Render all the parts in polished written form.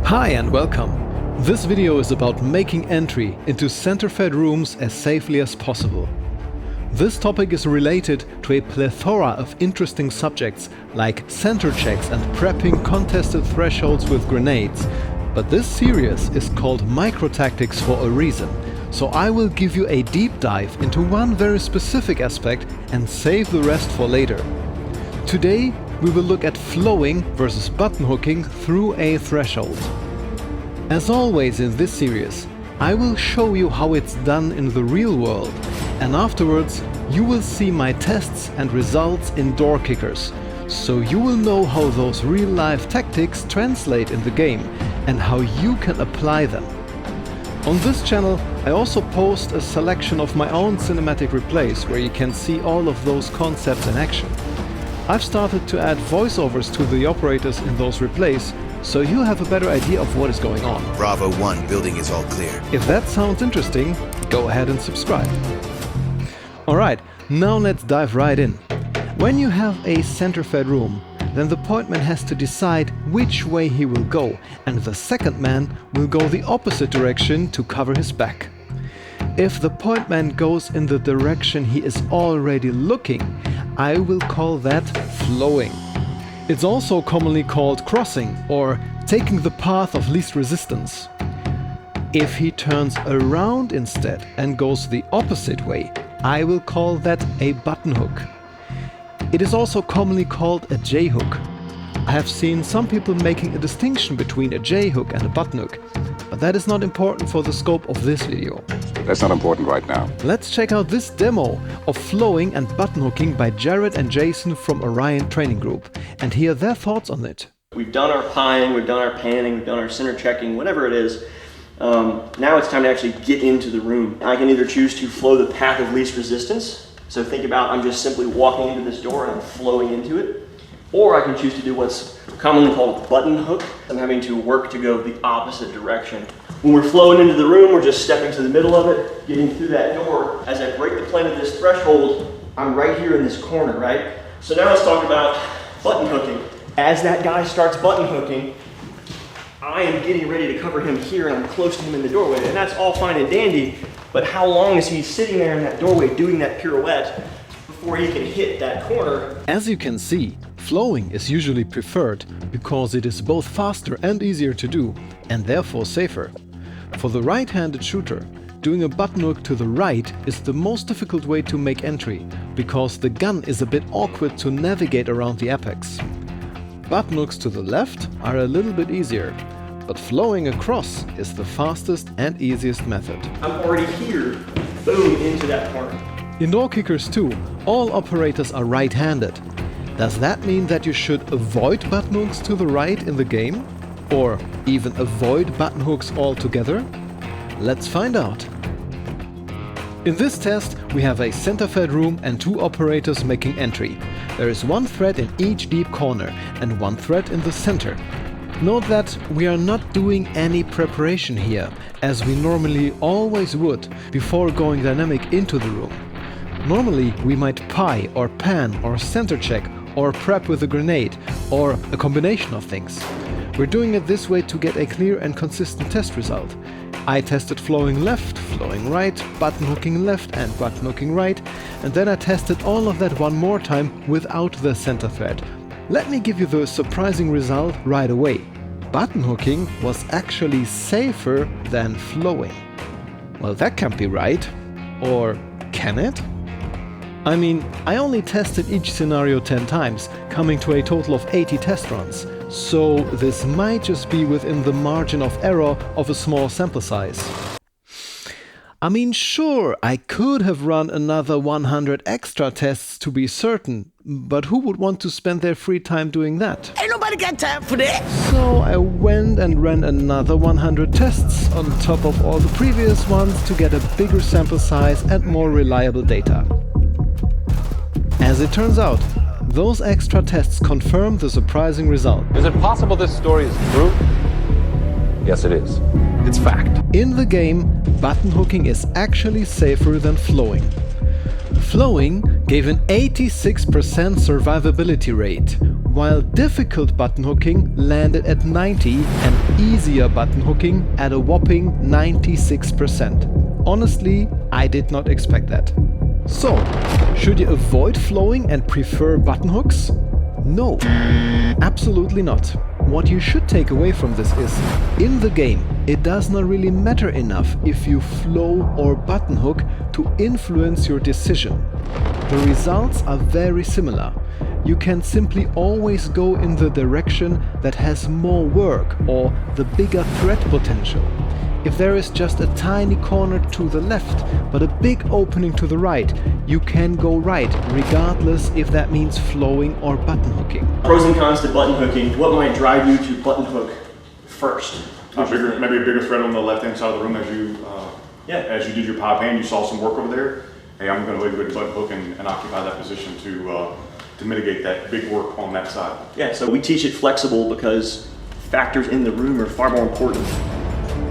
Hi and welcome. This video is about making entry into center-fed rooms as safely as possible. This topic is related to a plethora of interesting subjects like center checks and prepping contested thresholds with grenades. But this series is called Micro Tactics for a reason, so I will give you a deep dive into one very specific aspect and save the rest for later. Today we will look at flowing versus button hooking through a threshold. As always in this series, I will show you how it's done in the real world, and afterwards you will see my tests and results in door kickers, so you will know how those real-life tactics translate in the game and how you can apply them. On this channel I also post a selection of my own cinematic replays where you can see all of those concepts in action. I've started to add voiceovers to the operators in those replays, so you have a better idea of what is going on. Bravo 1, building is all clear. If that sounds interesting, go ahead and subscribe. Alright, now let's dive right in. When you have a center-fed room, then the pointman has to decide which way he will go, and the second man will go the opposite direction to cover his back. If the pointman goes in the direction he is already looking, I will call that flowing. It's also commonly called crossing, or taking the path of least resistance. If he turns around instead and goes the opposite way, I will call that a button hook. It is also commonly called a J-hook. I have seen some people making a distinction between a J-hook and a button hook, but that is not important for the scope of this video. That's not important right now. Let's check out this demo of flowing and button hooking by Jared and Jason from Orion Training Group and hear their thoughts on it. We've done our pieing, we've done our panning, we've done our center checking, whatever it is. Now it's time to actually get into the room. I can either choose to flow the path of least resistance. So think about I'm just simply walking into this door and I'm flowing into it. Or I can choose to do what's commonly called a button hook. I'm having to work to go the opposite direction. When we're flowing into the room, we're just stepping to the middle of it, getting through that door. As I break the plane of this threshold, I'm right here in this corner, right? So now let's talk about button hooking. As that guy starts button hooking, I am getting ready to cover him here and I'm close to him in the doorway. And that's all fine and dandy, but how long is he sitting there in that doorway doing that pirouette before he can hit that corner? As you can see, flowing is usually preferred because it is both faster and easier to do, and therefore safer. For the right-handed shooter, doing a button hook to the right is the most difficult way to make entry, because the gun is a bit awkward to navigate around the apex. Button hooks to the left are a little bit easier, but flowing across is the fastest and easiest method. I'm already here, boom, into that corner. In door kickers too, all operators are right-handed. Does that mean that you should avoid button hooks to the right in the game? Or even avoid button hooks altogether? Let's find out. In this test, we have a center-fed room and two operators making entry. There is one thread in each deep corner and one thread in the center. Note that we are not doing any preparation here, as we normally always would before going dynamic into the room. Normally we might pie or pan or center check or prep with a grenade or a combination of things. We're doing it this way to get a clear and consistent test result. I tested flowing left, flowing right, button hooking left and button hooking right, and then I tested all of that one more time without the center thread. Let me give you the surprising result right away. Button hooking was actually safer than flowing. Well, that can't be right. Or can it? I mean, I only tested each scenario 10 times, coming to a total of 80 test runs. So this might just be within the margin of error of a small sample size. I mean, sure, I could have run another 100 extra tests to be certain, but who would want to spend their free time doing that? Ain't nobody got time for that! So I went and ran another 100 tests on top of all the previous ones to get a bigger sample size and more reliable data. As it turns out, those extra tests confirm the surprising result. Is it possible this story is true? Yes, it is. It's fact. In the game, button hooking is actually safer than flowing. Flowing gave an 86% survivability rate, while difficult button hooking landed at 90 and easier button hooking at a whopping 96%. Honestly, I did not expect that. So, should you avoid flowing and prefer button hooks? No, absolutely not. What you should take away from this is, in the game, it does not really matter enough if you flow or button hook to influence your decision. The results are very similar. You can simply always go in the direction that has more work or the bigger threat potential. If there is just a tiny corner to the left, but a big opening to the right, you can go right, regardless if that means flowing or button hooking. Pros and cons to button hooking. What might drive you to button hook first? Maybe a bigger threat on the left-hand side of the room as you did your pop hand, you saw some work over there. Hey, I'm going to go ahead and button hook and occupy that position to mitigate that big work on that side. Yeah, so we teach it flexible because factors in the room are far more important.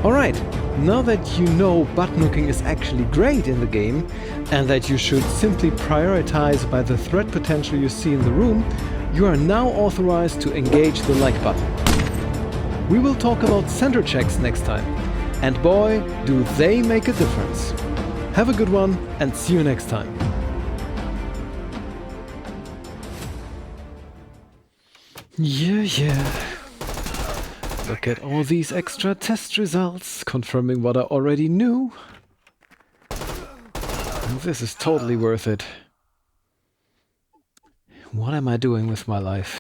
Alright, now that you know button hooking is actually great in the game and that you should simply prioritize by the threat potential you see in the room, you are now authorized to engage the like button. We will talk about center checks next time, and boy, do they make a difference. Have a good one and see you next time. Yeah. Look at all these extra test results, confirming what I already knew. This is totally worth it. What am I doing with my life?